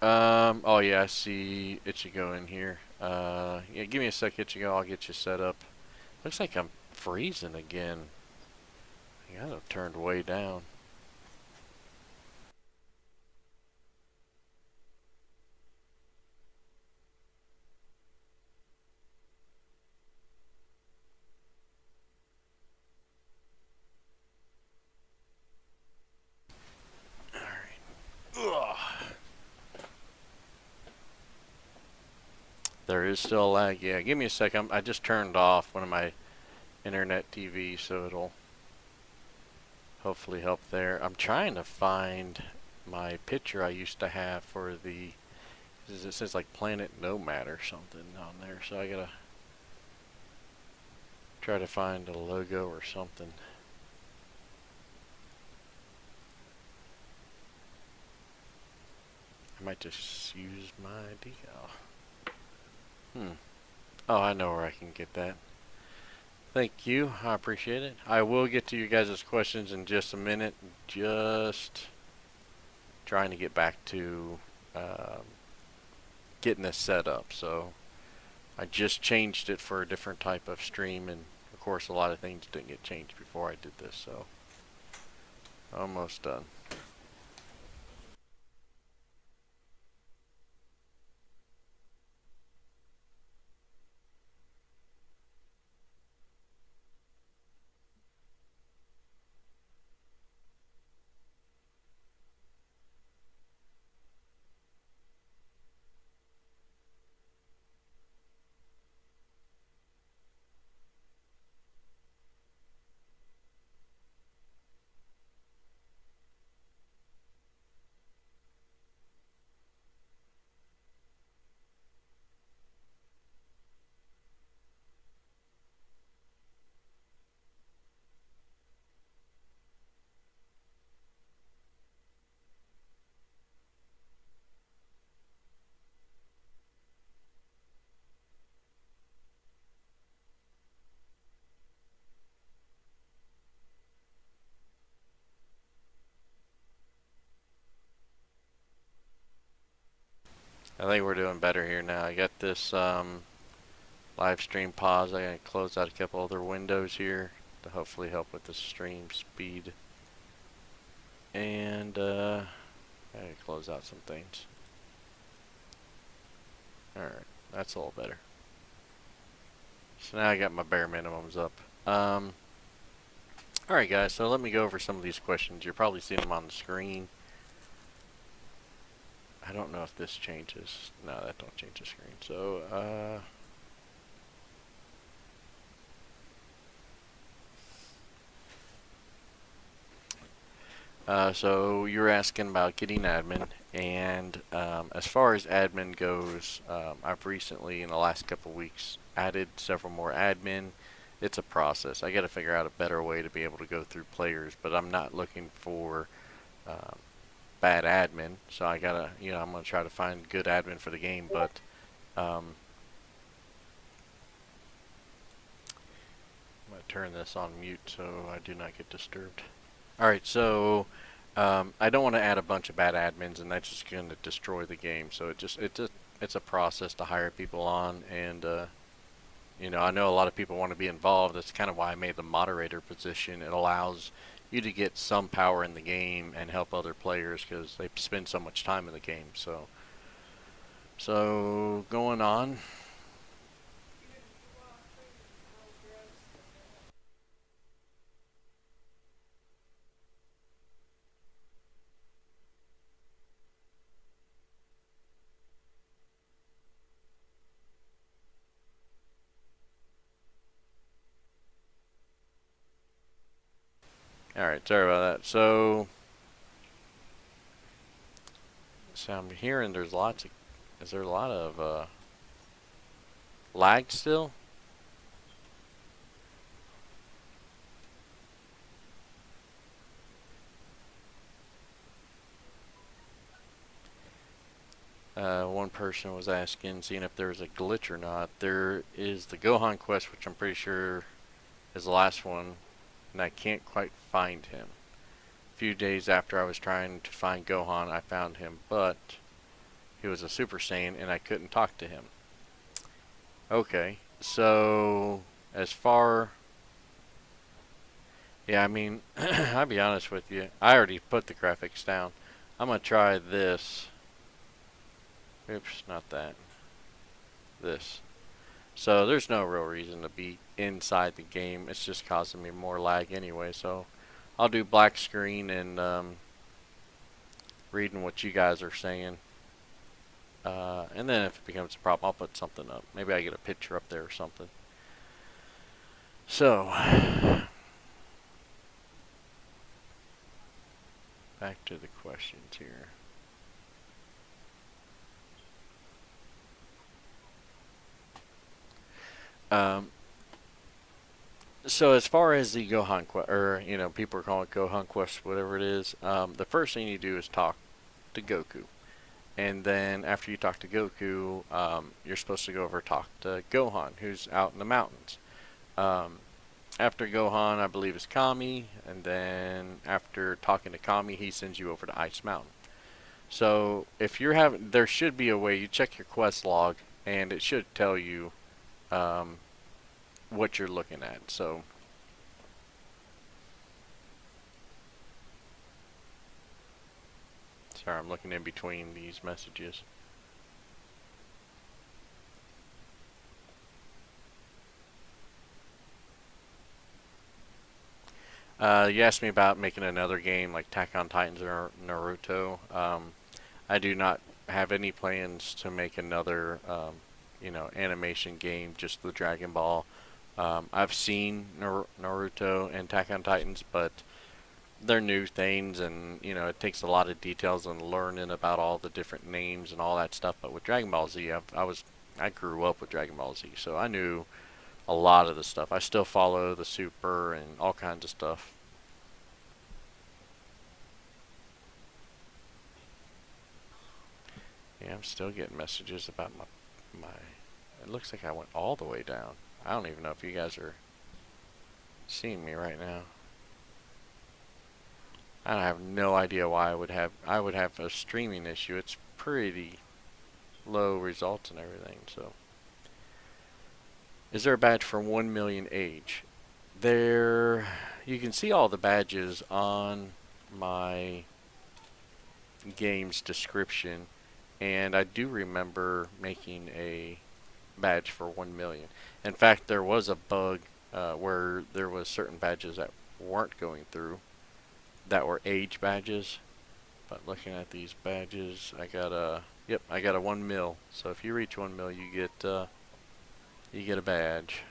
Oh yeah, I see Ichigo in here. Yeah, give me a sec, Ichigo. I'll get you set up. Looks like I'm freezing again. I got it turned way down. Ugh. There is still lag. Yeah, give me a second. I just turned off one of my internet TV, so it'll hopefully help there. I'm trying to find my picture I used to have for the. It says like Planet Nomad or something on there, so I gotta try to find a logo or something. I might just use my decal. Hmm. Oh, I know where I can get that. Thank you. I appreciate it. I will get to you guys' questions in just a minute. Just trying to get back to um, getting this set up. So I just changed it for a different type of stream, and of course, a lot of things didn't get changed before I did this. So almost done. I think we're doing better here now. I got this live stream pause. I gotta close out a couple other windows here to hopefully help with the stream speed. And I gotta close out some things. Alright, that's a little better. So now I got my bare minimums up. Alright guys, so let me go over some of these questions. You're probably seeing them on the screen. I don't know if this changes. No, that don't change the screen. So, so you're asking about getting admin, and as far as admin goes, I've recently, in the last couple weeks, added several more admin. It's a process. I got to figure out a better way to be able to go through players, but I'm not looking for um, bad admin. So I gotta, I'm gonna try to find good admin for the game, but um, I'm gonna turn this on mute so I do not get disturbed. All right, so I don't want to add a bunch of bad admins, and that's just going to destroy the game. So it's a process to hire people on, and I know a lot of people want to be involved. That's kind of why I made the moderator position. It allows you to get some power in the game and help other players because they spend so much time in the game. So going on. All right, sorry about that. So I'm hearing there's lots of. Is there a lot of lag still? One person was asking, seeing if there was a glitch or not. There is the Gohan quest, which I'm pretty sure is the last one, and I can't quite find him. A few days after I was trying to find Gohan, I found him, but He was a Super Saiyan, and I couldn't talk to him. Okay, so as far, yeah, I mean, I'll be honest with you. I already put the graphics down. I'm gonna try this. Oops, not that. This. So there's no real reason to be inside the game. It's just causing me more lag anyway. So I'll do black screen and reading what you guys are saying. And then if it becomes a problem, I'll put something up. Maybe I get a picture up there or something. So back to the questions here. Um, so as far as the Gohan quest, or people are calling it Gohan quest, whatever it is, the first thing you do is talk to Goku, and then after you talk to Goku, you're supposed to go over talk to Gohan, who's out in the mountains. Um, After Gohan, I believe is Kami, and then after talking to Kami, he sends you over to Ice Mountain. So if you're having, there should be a way you check your quest log, and it should tell you um, what you're looking at. So sorry, I'm looking in between these messages. You asked me about making another game like Attack on Titans or Naruto. I do not have any plans to make another, animation game, just the Dragon Ball. I've seen Naruto and Attack on Titans, but they're new things, and it takes a lot of details and learning about all the different names and all that stuff. But with Dragon Ball Z, I grew up with Dragon Ball Z, so I knew a lot of the stuff. I still follow the Super and all kinds of stuff. Yeah, I'm still getting messages about my. It looks like I went all the way down. I don't even know if you guys are seeing me right now. I have no idea why I would have a streaming issue. It's pretty low results and everything. So, is there a badge for 1 million age? There, you can see all the badges on my game's description, and I do remember making a badge for 1 million. In fact, there was a bug where there was certain badges that weren't going through that were age badges. But looking at these badges, I got a 1 mil. So if you reach 1 mil, you get a badge.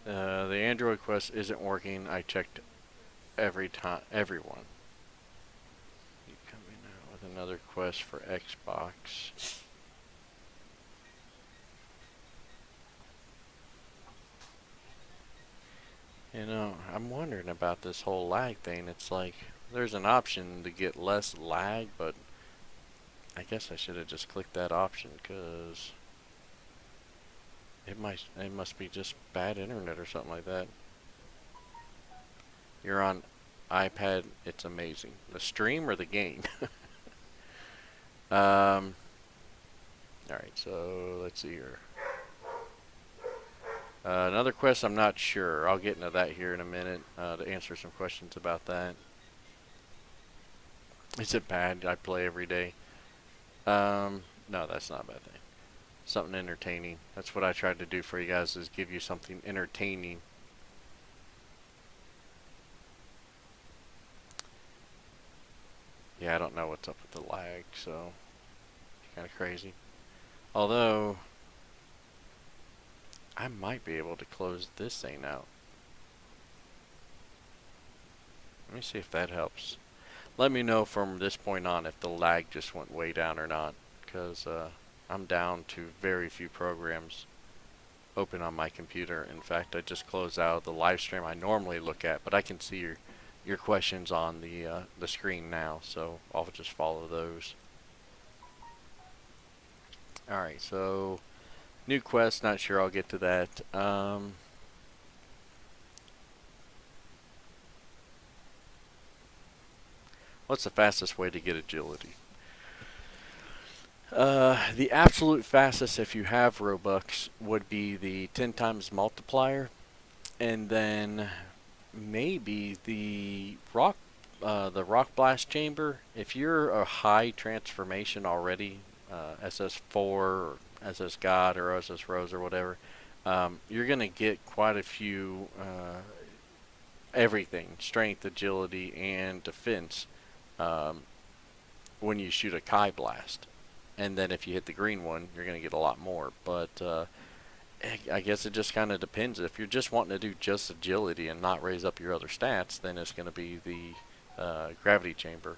The Android Quest isn't working. I checked every time, everyone. You coming out with another quest for Xbox? I'm wondering about this whole lag thing. It's like there's an option to get less lag, but I guess I should have just clicked that option because it must be just bad internet or something like that. You're on iPad. It's amazing. The stream or the game? um. All right. So let's see here. Another quest, I'm not sure. I'll get into that here in a minute to answer some questions about that. Is it bad? I play every day. No, that's not a bad thing. Something entertaining. That's what I tried to do for you guys, is give you something entertaining. Yeah, I don't know what's up with the lag, so it's kind of crazy. Although, I might be able to close this thing out. Let me see if that helps. Let me know from this point on if the lag just went way down or not, because I'm down to very few programs open on my computer. In fact, I just closed out the live stream I normally look at, but I can see your questions on the screen now, so I'll just follow those. Alright, so new quest, not sure I'll get to that. What's the fastest way to get agility? The absolute fastest, if you have Robux, would be the 10 times multiplier, and then maybe the rock blast chamber. If you're a high transformation already, SS4 or SS God or SS Rose or whatever, you're gonna get quite a few everything: strength, agility, and defense um, when you shoot a Kai blast. And then if you hit the green one, you're gonna get a lot more. But I guess it just kind of depends. If you're just wanting to do just agility and not raise up your other stats, then it's going to be the gravity chamber.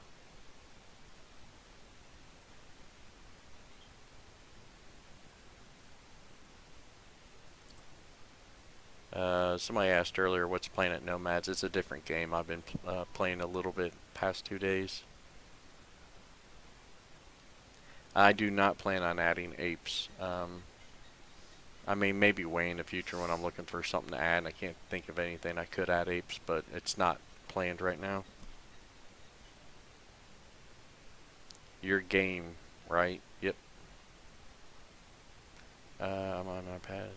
Somebody asked earlier, what's Planet Nomads? It's a different game. I've been playing a little bit past 2 days. I do not plan on adding apes. I mean, maybe way in the future when I'm looking for something to add. I can't think of anything I could add apes, but it's not planned right now. Your game, right? Yep. I'm on my pad.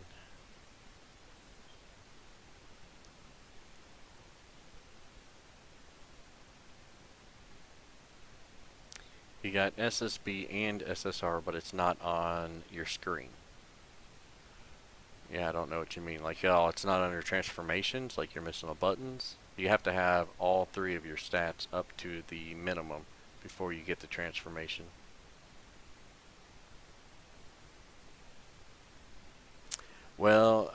You got SSB and SSR, but it's not on your screen. Yeah, I don't know what you mean. Like, oh, it's not under transformations, like you're missing the buttons. You have to have all three of your stats up to the minimum before you get the transformation. Well,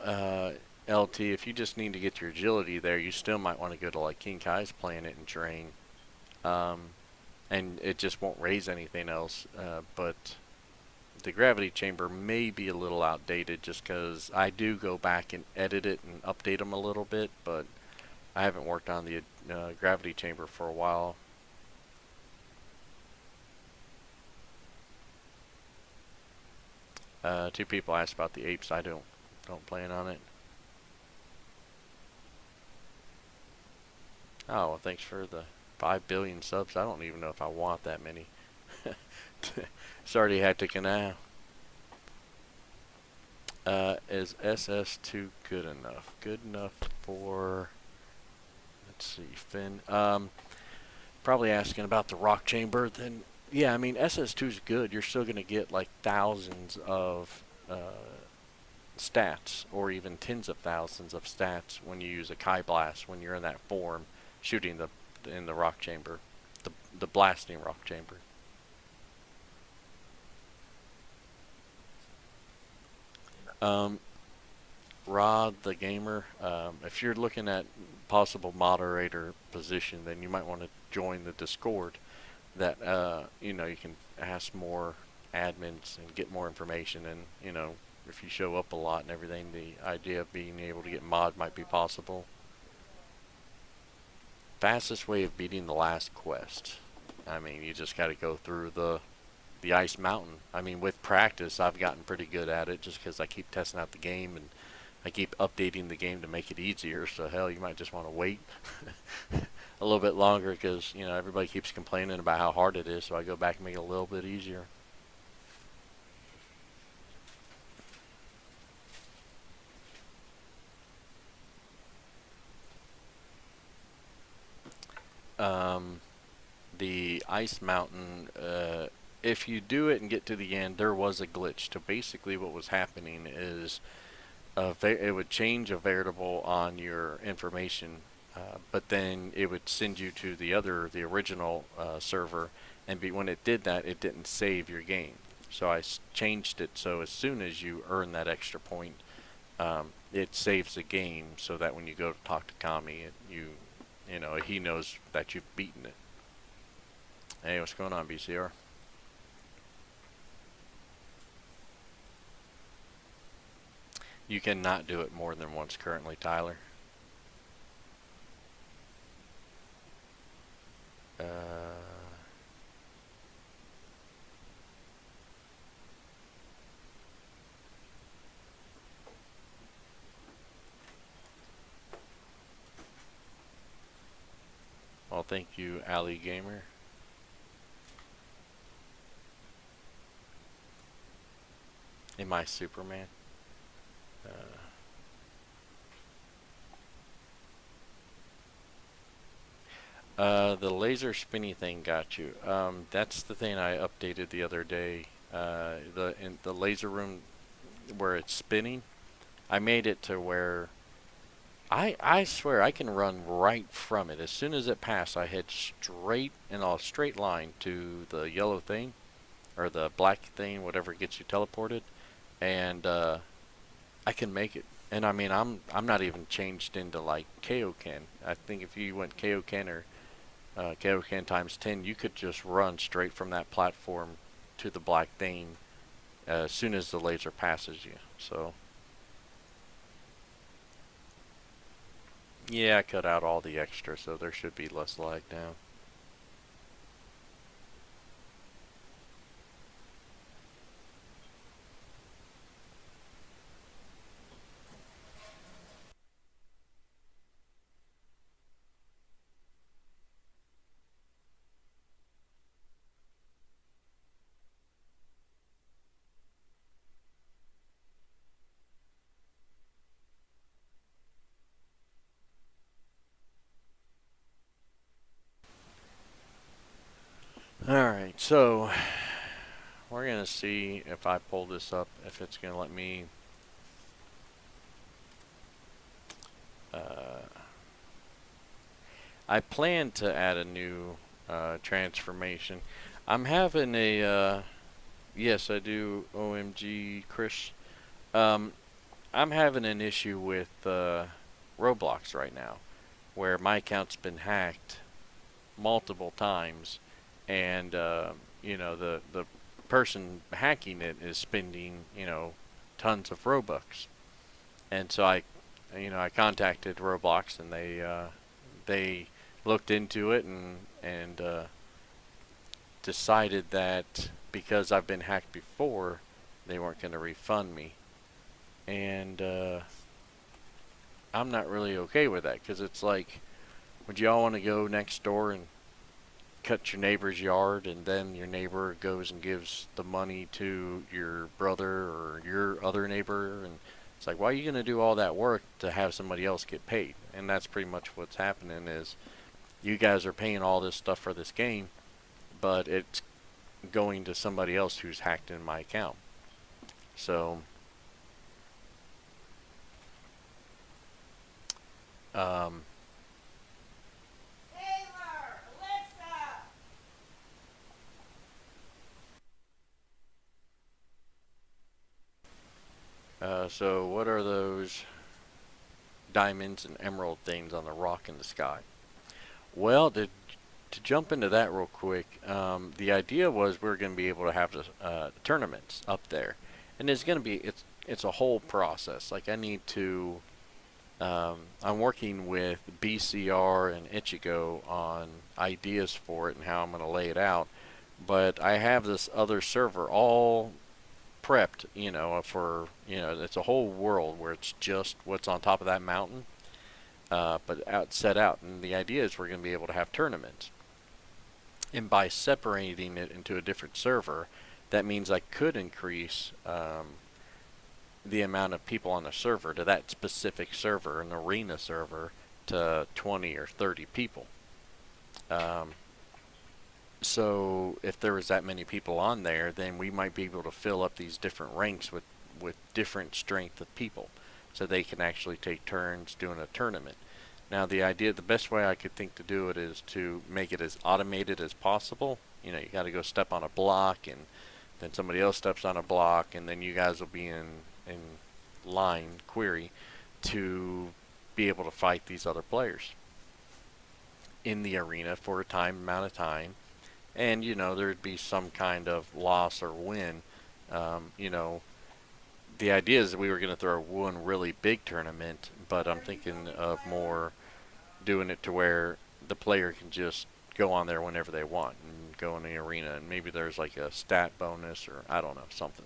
LT, if you just need to get your agility there, you still might want to go to like King Kai's planet and train. Um, and it just won't raise anything else. But the gravity chamber may be a little outdated just because I do go back and edit it and update them a little bit, but I haven't worked on the gravity chamber for a while. Two people asked about the apes. I don't plan on it. Oh, well, thanks for the 5 billion subs. I don't even know if I want that many. It's already hectic now. Is SS2 good enough? Good enough for, let's see, Finn. Probably asking about the rock chamber. Then, yeah, I mean, SS2 is good. You're still going to get like thousands of stats, or even tens of thousands of stats when you use a Kai Blast when you're in that form, shooting in the rock chamber, the blasting rock chamber. Um, Rod the gamer, if you're looking at possible moderator position, then you might want to join the Discord. That you can ask more admins and get more information, and if you show up a lot and everything, the idea of being able to get mod might be possible. Fastest way of beating the last quest. I mean, you just got to go through the ice mountain. I mean, with practice, I've gotten pretty good at it just because I keep testing out the game and I keep updating the game to make it easier. So hell, you might just want to wait a little bit longer because everybody keeps complaining about how hard it is. So I go back and make it a little bit easier. Um, the ice mountain. If you do it and get to the end, there was a glitch. So basically, what was happening is it would change a variable on your information, but then it would send you to the original server, and when it did that, it didn't save your game. So I changed it so as soon as you earn that extra point, it saves the game, so that when you go to talk to Kami, he knows that you've beaten it. Hey, what's going on, BCR? You cannot do it more than once currently, Tyler. Uh, Thank you, Ali Gamer. Am I Superman? The laser spinny thing got you. That's the thing I updated the other day. In the laser room where it's spinning, I made it to where I swear I can run right from it. As soon as it passed, I head straight in a straight line to the yellow thing or the black thing, whatever gets you teleported, and I can make it. And I mean, I'm not even changed into like Kaioken. I think if you went Kaioken or Kaioken times 10, you could just run straight from that platform to the black thing as soon as the laser passes you. So yeah, I cut out all the extra, so there should be less lag now. Alright, so we're gonna see if I pull this up, if it's gonna let me uh, I plan to add a new transformation. I'm having a yes, I do. OMG, Chris. Um, I'm having an issue with Roblox right now, where my account's been hacked multiple times, and the person hacking it is spending tons of Robux, and so I contacted Roblox, and they looked into it and decided that because I've been hacked before, they weren't going to refund me, and I'm not really okay with that because it's like, would y'all want to go next door and cut your neighbor's yard, and then your neighbor goes and gives the money to your brother or your other neighbor, and it's like, why are you going to do all that work to have somebody else get paid? And that's pretty much what's happening is you guys are paying all this stuff for this game, but it's going to somebody else who's hacked in my account. So um, so what are those diamonds and emerald things on the rock in the sky? Well, to jump into that real quick, the idea was we are going to be able to have the tournaments up there, and it's a whole process. Like I need to, I'm working with BCR and Ichigo on ideas for it and how I'm going to lay it out. But I have this other server all prepped, for it's a whole world where it's just what's on top of that mountain, but set out. And the idea is we're going to be able to have tournaments. And by separating it into a different server, that means I could increase the amount of people on the server to that specific server, an arena server, to 20 or 30 people. Um, so if there was that many people on there, then we might be able to fill up these different ranks with different strength of people, so they can actually take turns doing a tournament. Now the best way I could think to do it is to make it as automated as possible. You got to go step on a block, and then somebody else steps on a block, and then you guys will be in line query to be able to fight these other players in the arena for a time amount of time, and there'd be some kind of loss or win. Um, you know, the idea is that we were going to throw one really big tournament, but I'm thinking of more doing it to where the player can just go on there whenever they want and go in the arena, and maybe there's like a stat bonus or I don't know, something.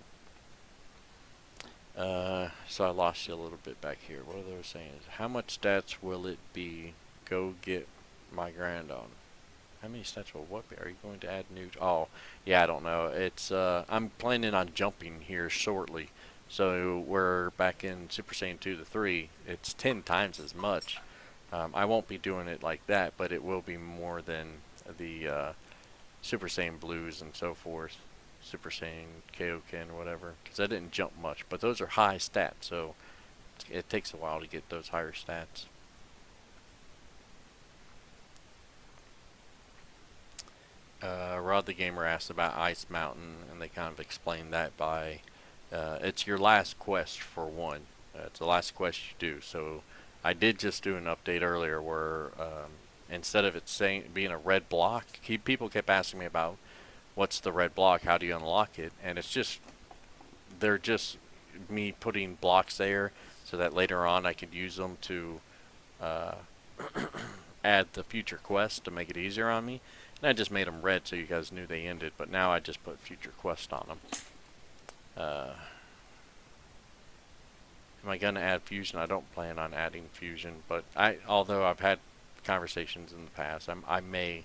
So I lost you a little bit back here. What are they saying? How much stats will it be? Go get my grand on. How many stats will what be? Are you going to add new? Oh, yeah, I don't know. It's I'm planning on jumping here shortly. So we're back in Super Saiyan 2 to 3. It's 10 times as much. I won't be doing it like that, but it will be more than the Super Saiyan Blues and so forth. Super Saiyan Kaioken or whatever. Because I didn't jump much, but those are high stats, so it takes a while to get those higher stats. Rod the Gamer asked about Ice Mountain, and they kind of explained that by it's your last quest for one. It's the last quest you do. So I did just do an update earlier where instead of it saying being a red block, people kept asking me about what's the red block, how do you unlock it, and it's just they're just me putting blocks there so that later on I could use them to uh, add the future quest to make it easier on me. And I just made them red so you guys knew they ended, but now I just put future quest on them. Uh, am I gonna add fusion? I don't plan on adding fusion, but although I've had conversations in the past, I may,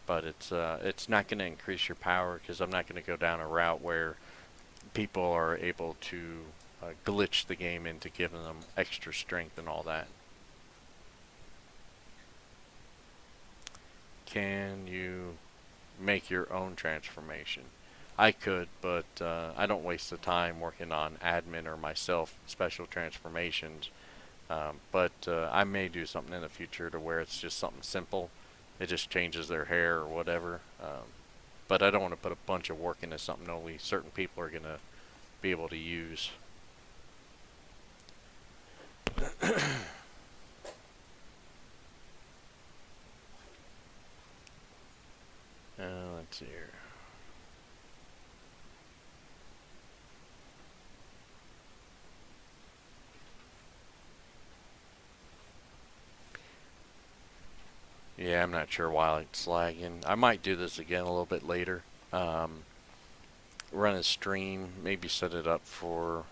but it's not gonna increase your power because I'm not gonna go down a route where people are able to glitch the game into giving them extra strength and all that. Can you make your own transformation? I could, but I don't waste the time working on admin or myself special transformations. But I may do something in the future to where it's just something simple. It just changes their hair or whatever. But I don't want to put a bunch of work into something only certain people are going to be able to use. Let's see here. Yeah, I'm not sure why it's lagging. I might do this again a little bit later. Run a stream, maybe set it up for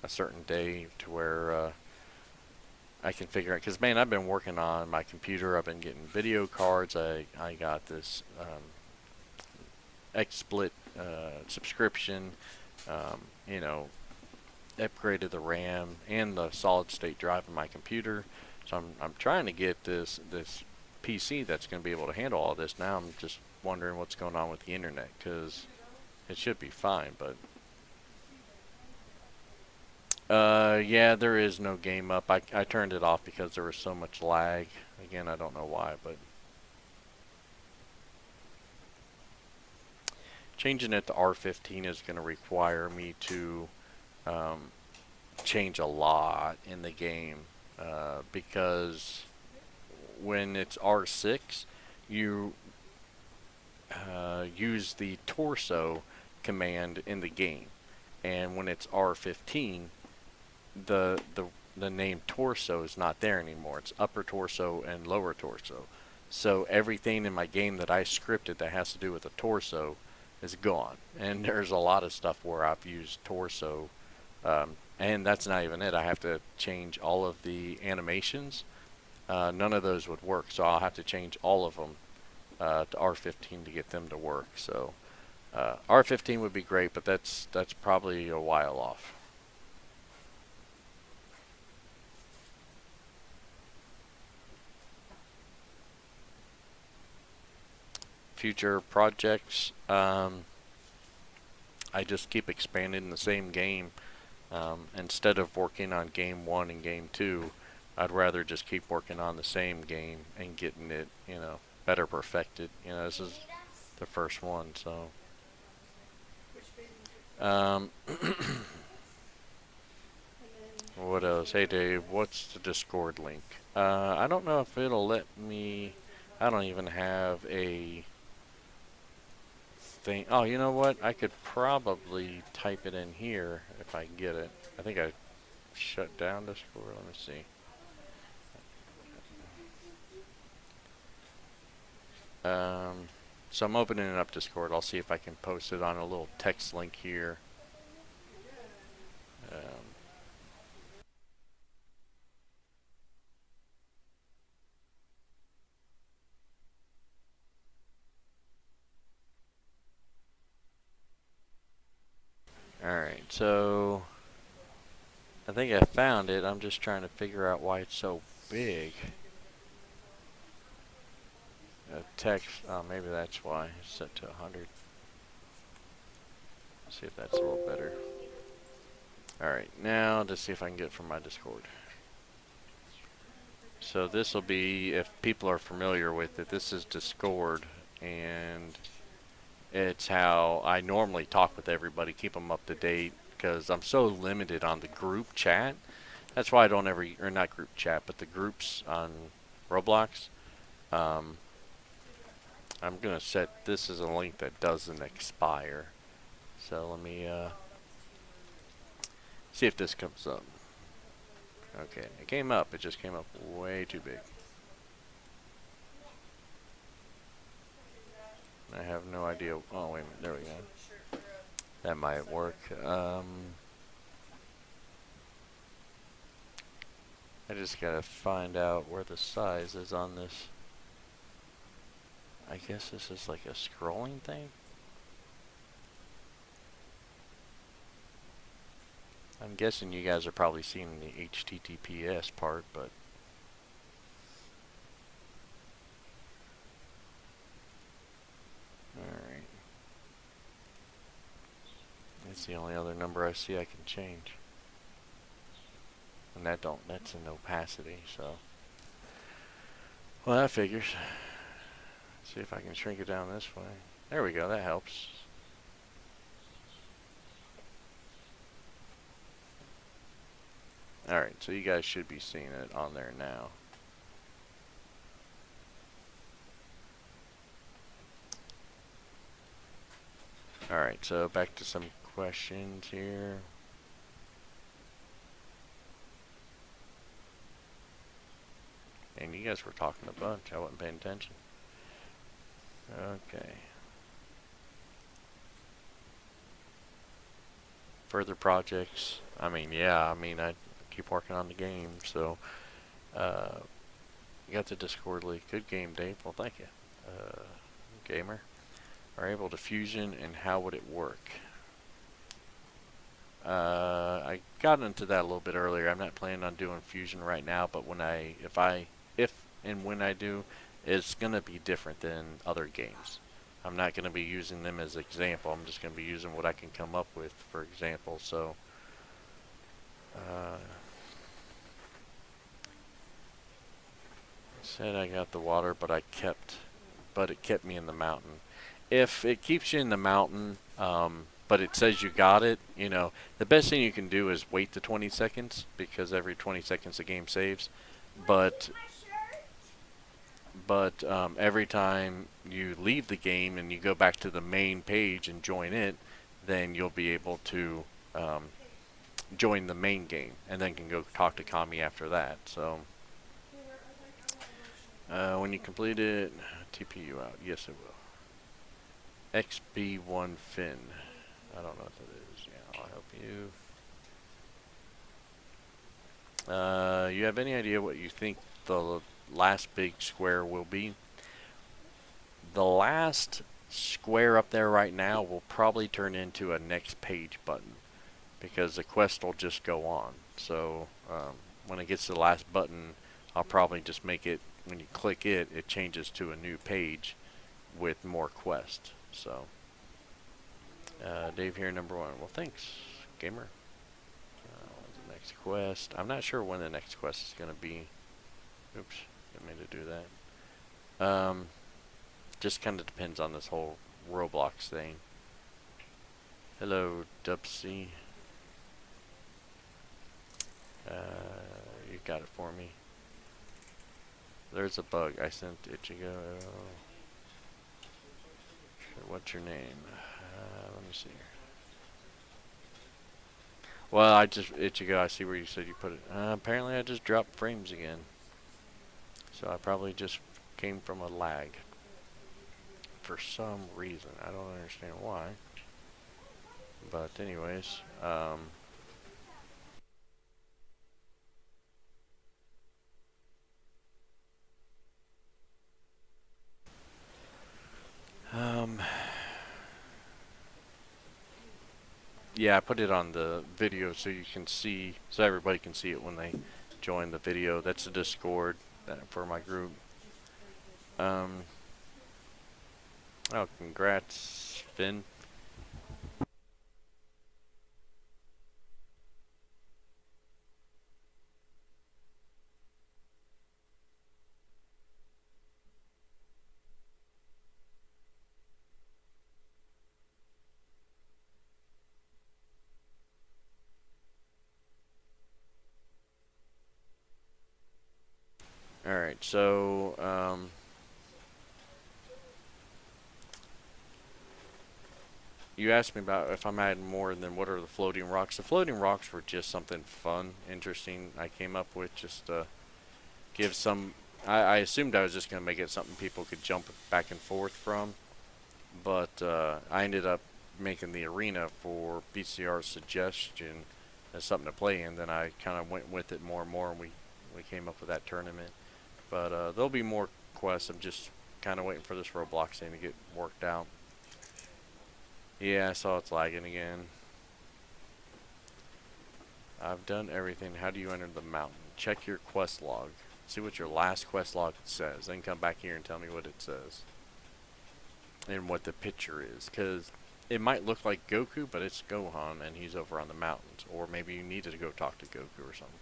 a certain day to where I can figure out. Because, man, I've been working on my computer. I've been getting video cards. I got this XSplit subscription. You know, upgraded the RAM and the solid state drive in my computer. So I'm trying to get this PC that's going to be able to handle all this. Now I'm just wondering what's going on with the internet because it should be fine, but yeah, there is no game up. I turned it off because there was so much lag. Again, I don't know why, but changing it to R15 is going to require me to um, change a lot in the game because when it's R6, you use the torso command in the game, and when it's R15, the the the name torso is not there anymore. It's upper torso and lower torso. So everything in my game that I scripted that has to do with the torso is gone. And there's a lot of stuff where I've used torso, and that's not even it. I have to change all of the animations. None of those would work, so I'll have to change all of them to R15 to get them to work. So R15 would be great, but that's probably a while off. Future projects, I just keep expanding the same game. Instead of working on game one and game two, I'd rather just keep working on the same game and getting it, better perfected. This is the first one, so. Um, what else? Hey Dave, what's the Discord link? I don't know if it'll let me. I don't even have a thing. Oh, you know what? I could probably type it in here if I can get it. I think I shut down Discord. Let me see. So I'm opening up Discord. I'll see if I can post it on a little text link here. Um, So I think I found it. I'm just trying to figure out why it's so big. Text. Oh, maybe that's why. It's set to 100. See if that's a little better. Alright, now to see if I can get it from my Discord. So this will be, if people are familiar with it, this is Discord, and it's how I normally talk with everybody, keep them up to date, because I'm so limited on the group chat. That's why I don't ever, or not group chat, but the groups on Roblox. I'm going to set this as a link that doesn't expire. So let me see if this comes up. Okay, it came up. It just came up way too big. I have no idea. Oh, wait a minute. There we go. That might work. I just gotta find out where the size is on this. I guess this is like a scrolling thing. I'm guessing you guys are probably seeing the HTTPS part, but alright. That's the only other number I see I can change. And that's an opacity, so. Well, that figures. See if I can shrink it down this way. There we go, that helps. Alright, so you guys should be seeing it on there now. Alright, so back to some questions here. And you guys were talking a bunch, I wasn't paying attention. Okay. Further projects. I mean, yeah, I keep working on the game, so you got the Discord link. Good game, Dave. Well, thank you. Gamer. Are able to fusion, and how would it work? I got into that a little bit earlier. I'm not planning on doing fusion right now, but if and when I do, it's gonna be different than other games. I'm not gonna be using them as example. I'm just gonna be using what I can come up with, for example. So, said I got the water, but it kept me in the mountain. If it keeps you in the mountain, but it says you got it, the best thing you can do is wait the 20 seconds, because every 20 seconds the game saves. But every time you leave the game and you go back to the main page and join it, then you'll be able to join the main game, and then can go talk to Kami after that. So when you complete it, TP you out. Yes, it will. XB1 Fin. I don't know what that is. Yeah, I'll help you. You have any idea what you think the last big square will be? The last square up there right now will probably turn into a next page button, because the quest will just go on. So when it gets to the last button, I'll probably just make it, when you click it, it changes to a new page with more quests. So Dave here, number 1. Well, thanks, gamer. The next quest. I'm not sure when the next quest is going to be. Oops, didn't mean to do that. Just kind of depends on this whole Roblox thing. Hello, Dubsy. You got it for me. There's a bug. I sent Ichigo. What's your name? Let me see here. Well, Ichigo, I see where you said you put it. Apparently I just dropped frames again. So I probably just came from a lag. For some reason. I don't understand why. But anyways, Yeah, I put it on the video so you can see, so everybody can see it when they join the video. That's the Discord for my group. Um, oh, congrats, Finn. All right, so you asked me about if I'm adding more than what are the floating rocks. The floating rocks were just something fun, interesting I came up with just to give some. I assumed I was just going to make it something people could jump back and forth from, but I ended up making the arena for BCR's suggestion as something to play in. Then I kind of went with it more and more, and we came up with that tournament. But there'll be more quests. I'm just kind of waiting for this Roblox thing to get worked out. Yeah, I saw it's lagging again. I've done everything. How do you enter the mountain? Check your quest log. See what your last quest log says. Then come back here and tell me what it says. And what the picture is. Because it might look like Goku, but it's Gohan and he's over on the mountains. Or maybe you needed to go talk to Goku or something.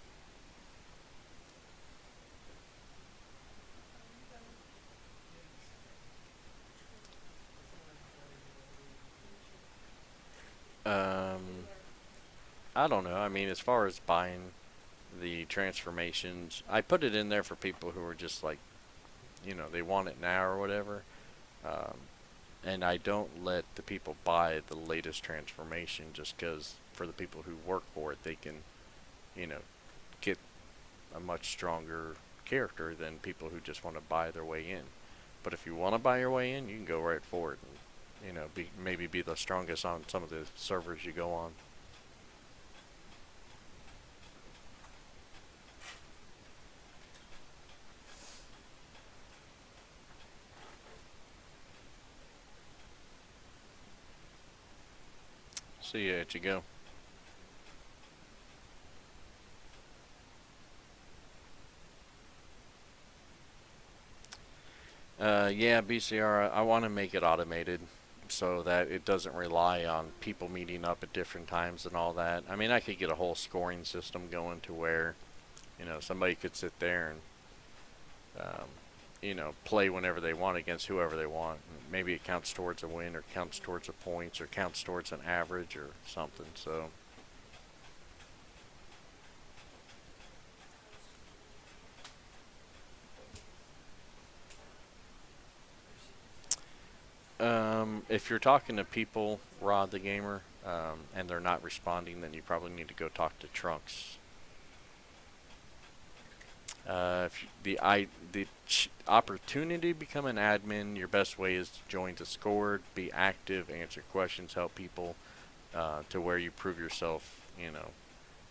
Um, I don't know. I mean, as far as buying the transformations, I put it in there for people who are just like, they want it now or whatever. Um, and I don't let the people buy the latest transformation just because for the people who work for it, they can, you know, get a much stronger character than people who just want to buy their way in. But if you want to buy your way in, you can go right for it and, maybe be the strongest on some of the servers you go on. See ya at you go. Yeah, BCR, I want to make it automated so that it doesn't rely on people meeting up at different times and all that. I mean, I could get a whole scoring system going to where, somebody could sit there and, um, play whenever they want against whoever they want. Maybe it counts towards a win or counts towards a points or counts towards an average or something. So, if you're talking to people, Rod the gamer, and they're not responding, then you probably need to go talk to Trunks. If the opportunity to become an admin, your best way is to join Discord, be active, answer questions, help people, to where you prove yourself.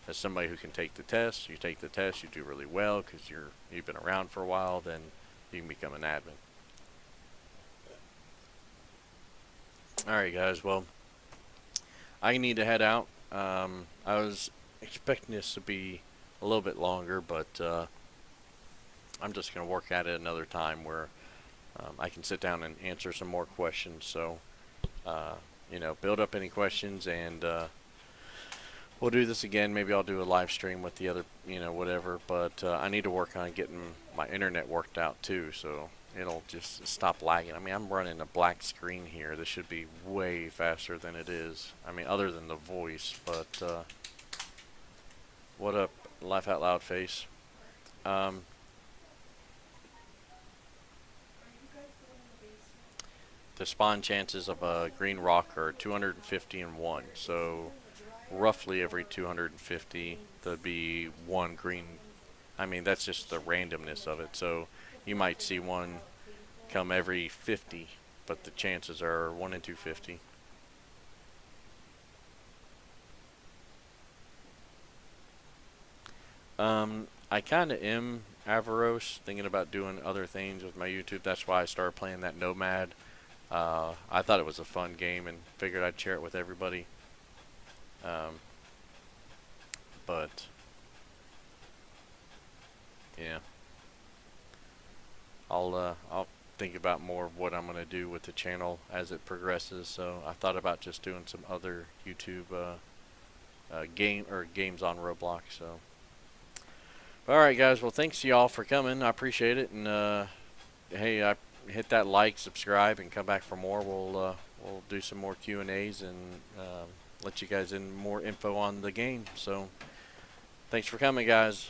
As somebody who can take the test. You take the test, you do really well because you've been around for a while. Then you can become an admin. All right, guys. Well, I need to head out. I was expecting this to be a little bit longer, but I'm just going to work at it another time where I can sit down and answer some more questions. So, build up any questions and we'll do this again. Maybe I'll do a live stream with the other, whatever. But I need to work on getting my internet worked out too, so it'll just stop lagging. I mean, I'm running a black screen here. This should be way faster than it is. I mean, other than the voice. But what up, laugh out loud face? Um, the spawn chances of a green rock are 250 and 1. So roughly every 250 there'd be one green. I mean, that's just the randomness of it. So you might see one come every 50, but the chances are 1 in 250. I kind of am avarose, thinking about doing other things with my YouTube. That's why I started playing that Nomad. I thought it was a fun game and figured I'd share it with everybody. Um, but yeah, I'll think about more of what I'm gonna do with the channel as it progresses. So I thought about just doing some other YouTube games on Roblox. So all right, guys. Well, thanks to y'all for coming. I appreciate it. And hey, hit that like, subscribe, and come back for more. We'll do some more Q&As and let you guys in more info on the game. So thanks for coming, guys.